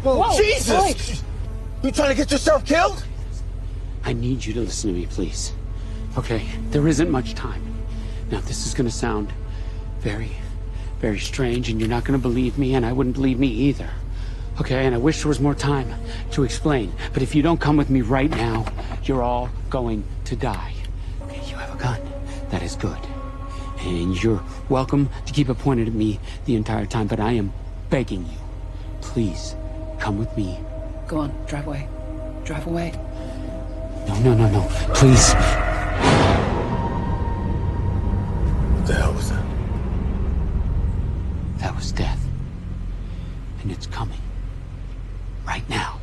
Whoa, Jesus! Floyd. You trying to get yourself killed? I need you to listen to me, please. Okay? There isn't much time. Now, this is gonna sound very, very strange, and you're not gonna believe me, and I wouldn't believe me either. Okay? And I wish there was more time to explain. But if you don't come with me right now, you're all going to die. Okay? You have a gun. That is good. And you're welcome to keep it pointed at me the entire time, but I am begging you, please, come with me. Go on, drive away. Drive away. No, please. What the hell was that? That was death. And it's coming. Right now.